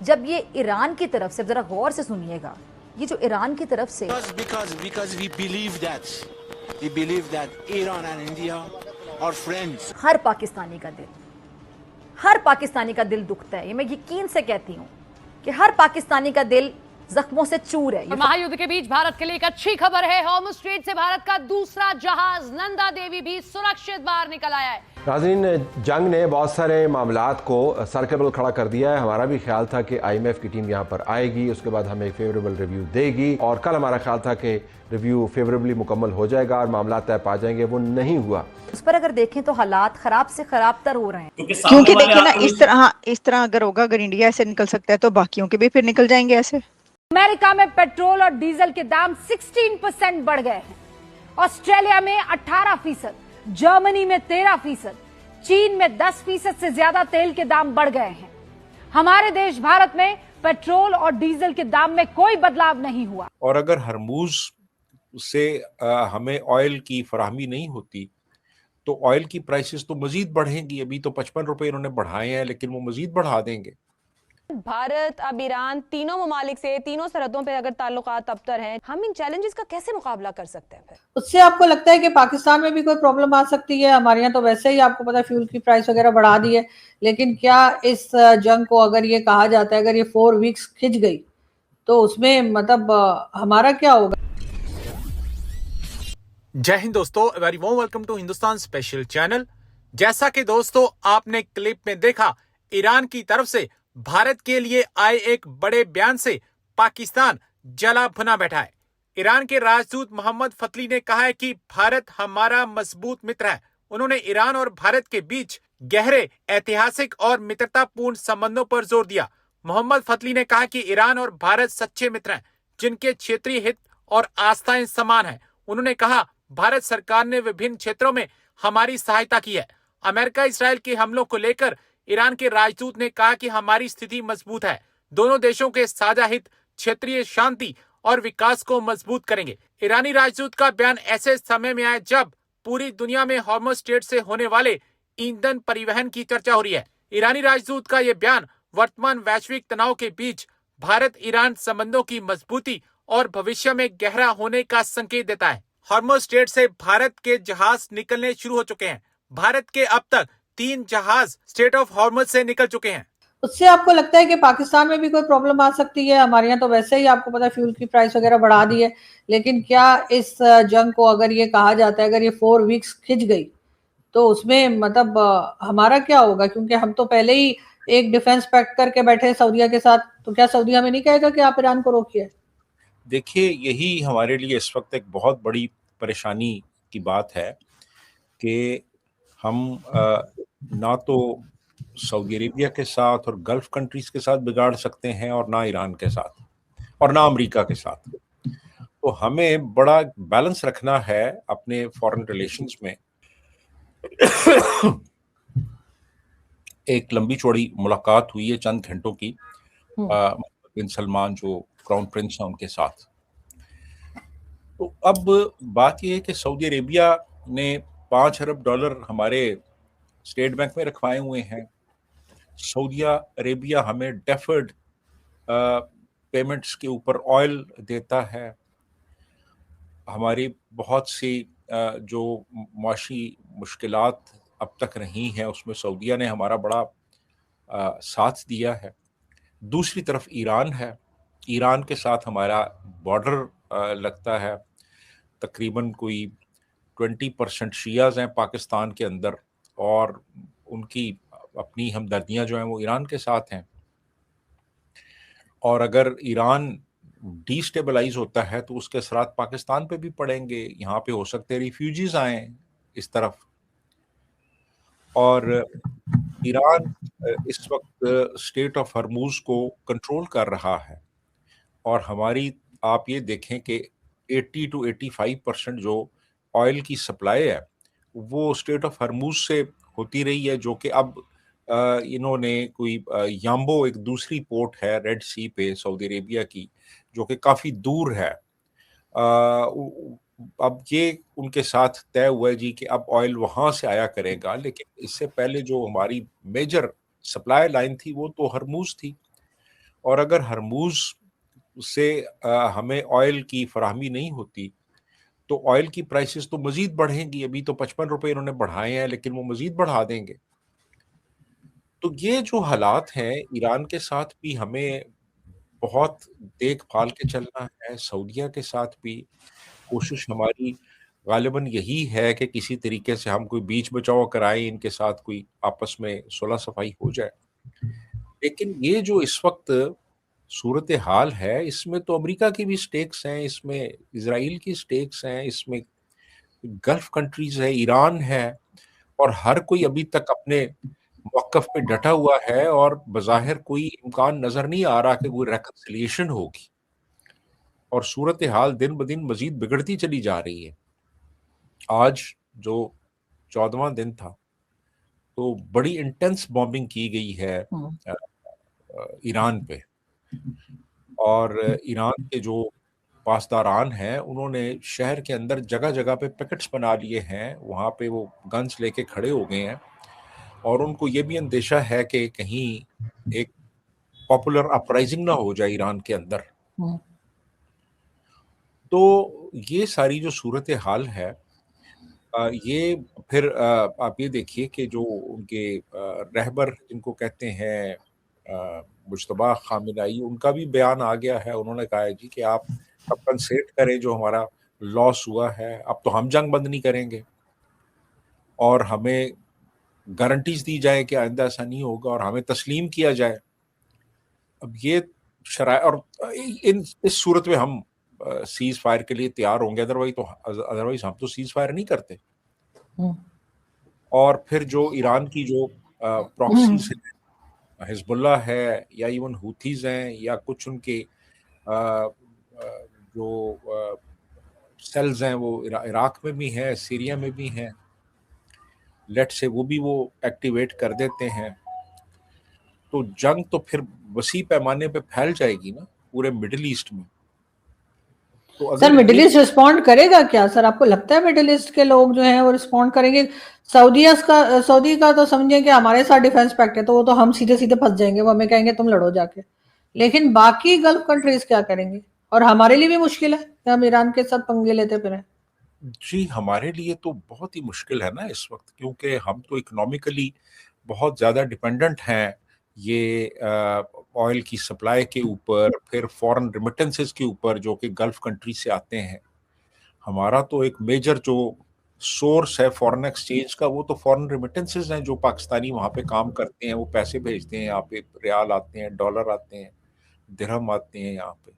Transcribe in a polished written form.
जब ये ईरान की तरफ से, जरा गौर से सुनिएगा, ये जो ईरान की तरफ से because we believe that Iran and India are friends. हर पाकिस्तानी का दिल दुखता है। ये मैं यकीन से कहती हूँ कि हर पाकिस्तानी का दिल जख्मों से चूर है। महायुद्ध के बीच भारत के लिए एक अच्छी खबर है। हॉर्मुज़ स्ट्रेट से भारत का दूसरा जहाज नंदा देवी भी सुरक्षित बाहर निकल आया है। नाज़रीन, जंग ने बहुत सारे मामलात को सर के बल खड़ा कर दिया है। हमारा भी ख्याल था कि IMF की टीम यहाँ पर आएगी, उसके बाद हमें फेवरेबल रिव्यू देगी, और कल हमारा ख्याल था कि रिव्यू फेवरेबली मुकम्मल हो जाएगा और मामला तय पा जाएंगे। वो नहीं हुआ। उस पर अगर देखें तो हालात खराब से खराब तर हो रहे हैं, क्योंकि देखिए ना, इस तरह अगर होगा, अगर इंडिया ऐसे निकल सकता है तो बाकियों के भी फिर निकल जाएंगे ऐसे। अमेरिका में पेट्रोल और डीजल के दाम 16% बढ़ गए हैं। ऑस्ट्रेलिया में 18%, जर्मनी में 13%, चीन में 10% से ज्यादा तेल के दाम बढ़ गए हैं। हमारे देश भारत में पेट्रोल और डीजल के दाम में कोई बदलाव नहीं हुआ। और अगर हरमूज से हमें ऑयल की फराहमी नहीं होती तो ऑयल की प्राइसेस तो मजीद बढ़ेंगी। अभी तो 55 रुपए इन्होंने बढ़ाए हैं, लेकिन वो मजीद बढ़ा देंगे। भारत अब ईरान, तीनों ममालिक से, तीनों सरहदों पे अगर ताल्लुकात अबतर हैं, हम इन चैलेंजेस का कैसे मुकाबला कर सकते हैं? फिर उससे आपको लगता है कि पाकिस्तान में भी कोई प्रॉब्लम आ सकती है? हमारे यहाँ तो वैसे ही आपको पता है फ्यूल की प्राइस वगैरह बढ़ा दी है, लेकिन क्या इस जंग को अगर ये कहा जाता है, अगर ये 4 वीक्स खिंच गई तो उसमें मतलब हमारा क्या होगा? जय हिंद दोस्तों, very warm welcome to Hindustan special channel. जैसा कि दोस्तों आपने क्लिप में देखा, ईरान की तरफ से भारत के लिए आए एक बड़े बयान से पाकिस्तान जला भुना बैठा है। ईरान के राजदूत मोहम्मद फतली ने कहा है कि भारत हमारा मजबूत मित्र है। उन्होंने ईरान और भारत के बीच गहरे ऐतिहासिक और मित्रतापूर्ण संबंधों पर जोर दिया। मोहम्मद फतली ने कहा कि ईरान और भारत सच्चे मित्र हैं, जिनके क्षेत्रीय हित और आस्थाएं समान हैं। उन्होंने कहा, भारत सरकार ने विभिन्न क्षेत्रों में हमारी सहायता की है। अमेरिका इसराइल के हमलों को लेकर ईरान के राजदूत ने कहा कि हमारी स्थिति मजबूत है। दोनों देशों के साझा हित क्षेत्रीय शांति और विकास को मजबूत करेंगे। ईरानी राजदूत का बयान ऐसे समय में आया जब पूरी दुनिया में हॉर्मुज़ स्ट्रेट से होने वाले ईंधन परिवहन की चर्चा हो रही है। ईरानी राजदूत का यह बयान वर्तमान वैश्विक तनाव के बीच भारत ईरान संबंधों की मजबूती और भविष्य में गहरा होने का संकेत देता है। हॉर्मुज़ स्ट्रेट से भारत के जहाज निकलने शुरू हो चुके हैं। भारत के अब तक 3 जहाज स्ट्रेट ऑफ हॉर्मुज़ से निकल चुके हैं। उससे आपको लगता है कि पाकिस्तान में भी कोई प्रॉब्लम आ सकती है? हमारे यहाँ तो वैसे ही आपको पता है फ्यूल की प्राइस वगैरह बढ़ा दी है, लेकिन क्या इस जंग को अगर ये कहा जाता है, अगर ये 4 वीक्स खिंच गई तो उसमें मतलब हमारा क्या होगा? क्योंकि हम तो पहले ही एक डिफेंस पैक्ट करके बैठे सऊदीया के साथ, तो क्या सऊदी हमें नहीं कहेगा कि आप ईरान को रोकिए? देखिए, यही हमारे लिए इस वक्त एक बहुत बड़ी परेशानी की बात है कि हम ना तो सऊदी अरेबिया के साथ और गल्फ कंट्रीज के साथ बिगाड़ सकते हैं, और ना ईरान के साथ, और ना अमेरिका के साथ। तो हमें बड़ा बैलेंस रखना है अपने फॉरेन रिलेशंस में। एक लंबी चौड़ी मुलाकात हुई है चंद घंटों की बिन सलमान जो क्राउन प्रिंस हैं उनके साथ। तो अब बात यह है कि सऊदी अरेबिया ने $5 अरब हमारे स्टेट बैंक में रखवाए हुए हैं। सऊदी अरेबिया हमें डेफर्ड पेमेंट्स के ऊपर ऑयल देता है। हमारी बहुत सी जो माशी मुश्किलात अब तक रही हैं उसमें सऊदीया ने हमारा बड़ा साथ दिया है। दूसरी तरफ ईरान है। ईरान के साथ हमारा बॉर्डर लगता है। तकरीबन कोई 20% शियाज हैं पाकिस्तान के अंदर, और उनकी अपनी हमदर्दियां जो हैं वो ईरान के साथ हैं। और अगर ईरान डिस्टेबलाइज होता है तो उसके असरात पाकिस्तान पे भी पड़ेंगे। यहाँ पे हो सकते हैं रिफ्यूजीज आए इस तरफ। और ईरान इस वक्त स्टेट ऑफ हरमूज को कंट्रोल कर रहा है, और हमारी आप ये देखें कि 80 to 85% जो ऑयल की सप्लाई है वो स्टेट ऑफ हरमूज से होती रही है, जो कि अब इन्होंने कोई याम्बो एक दूसरी पोर्ट है रेड सी पे सऊदी अरेबिया की, जो कि काफ़ी दूर है। अब ये उनके साथ तय हुआ है जी कि अब ऑयल वहाँ से आया करेगा, लेकिन इससे पहले जो हमारी मेजर सप्लाई लाइन थी वो तो हरमूज थी। और अगर हरमूज से हमें ऑयल की फराहमी नहीं होती तो ऑयल की प्राइसेस तो मजीद बढ़ेंगी। अभी तो 55 रुपए इन्होंने बढ़ाए हैं, लेकिन वो मजीद बढ़ा देंगे। तो ये जो हालात हैं, ईरान के साथ भी हमें बहुत देखभाल के चलना है, सऊदीया के साथ भी कोशिश हमारी गालिबन यही है कि किसी तरीके से हम कोई बीच बचाव कराएं, इनके साथ कोई आपस में सुलह सफाई हो जाए। लेकिन ये जो इस वक्त सूरत हाल है, इसमें तो अमेरिका की भी स्टेक्स हैं, इसमें इजराइल की स्टेक्स हैं, इसमें गल्फ कंट्रीज है, ईरान है, और हर कोई अभी तक अपने मौकफ पे डटा हुआ है और बज़ाहिर कोई इम्कान नजर नहीं आ रहा कि कोई रेकन्सिलिएशन होगी। और सूरत हाल दिन ब दिन मजीद बिगड़ती चली जा रही है। आज जो 14वां दिन था, तो बड़ी इंटेंस बॉम्बिंग की गई है ईरान पे, और ईरान के जो पासदारान हैं उन्होंने शहर के अंदर जगह जगह पे पिकेट्स बना लिए हैं, वहाँ पे वो गन्स लेके खड़े हो गए हैं, और उनको ये भी अंदेशा है कि कहीं एक पॉपुलर अपराइजिंग ना हो जाए ईरान के अंदर। तो ये सारी जो सूरत हाल है, ये फिर आप ये देखिए कि जो उनके रहबर जिनको कहते हैं मुज्तबा खामिनाई, उनका भी बयान आ गया है। उन्होंने कहा है जी कि आप कंपनसेट करें जो हमारा लॉस हुआ है, अब तो हम जंग बंद नहीं करेंगे, और हमें गारंटीज दी जाए कि आइंदा ऐसा नहीं होगा, और हमें तस्लीम किया जाए। अब ये शराय, और इस सूरत में हम सीज फायर के लिए तैयार होंगे, अदरवाइज हम तो सीज फायर नहीं करते। और फिर जो ईरान की जो प्रॉक्सीज हैं, हिजबुल्लाह है या इवन हूथीज हैं, या कुछ उनके जो सेल्स हैं वो इराक में भी हैं, सीरिया में भी हैं, लेट से वो भी वो एक्टिवेट कर देते हैं, तो जंग तो फिर वसी पैमाने पे फैल जाएगी ना पूरे मिडिल ईस्ट में। तो सर मिडिल ईस्ट रिस्पॉन्ड करेगा क्या? सर आपको लगता है मिडिल ईस्ट के लोग जो हैं वो रिस्पॉन्ड करेंगे? सऊदी का तो समझे कि हमारे साथ डिफेंस पैक्ट है, तो वो तो हम सीधे सीधे फंस जाएंगे, वो हमें कहेंगे तुम लड़ो जाके। लेकिन बाकी गल्फ कंट्रीज क्या करेंगे? और हमारे लिए भी मुश्किल है कि हम ईरान के साथ पंगे लेते फिरें। जी, हमारे लिए तो बहुत ही मुश्किल है ना इस वक्त, क्योंकि हम तो इकोनॉमिकली बहुत ज़्यादा डिपेंडेंट हैं ये ऑयल की सप्लाई के ऊपर, फिर फॉरेन रिमिटेंसेस के ऊपर जो कि गल्फ कंट्री से आते हैं। हमारा तो एक मेजर जो सोर्स है फॉरेन एक्सचेंज का, वो तो फॉरेन रिमिटेंसेस हैं, जो पाकिस्तानी वहाँ पे काम करते हैं वो पैसे भेजते हैं, यहाँ पे रियाल आते हैं, डॉलर आते हैं, दिरहम आते हैं यहाँ पे।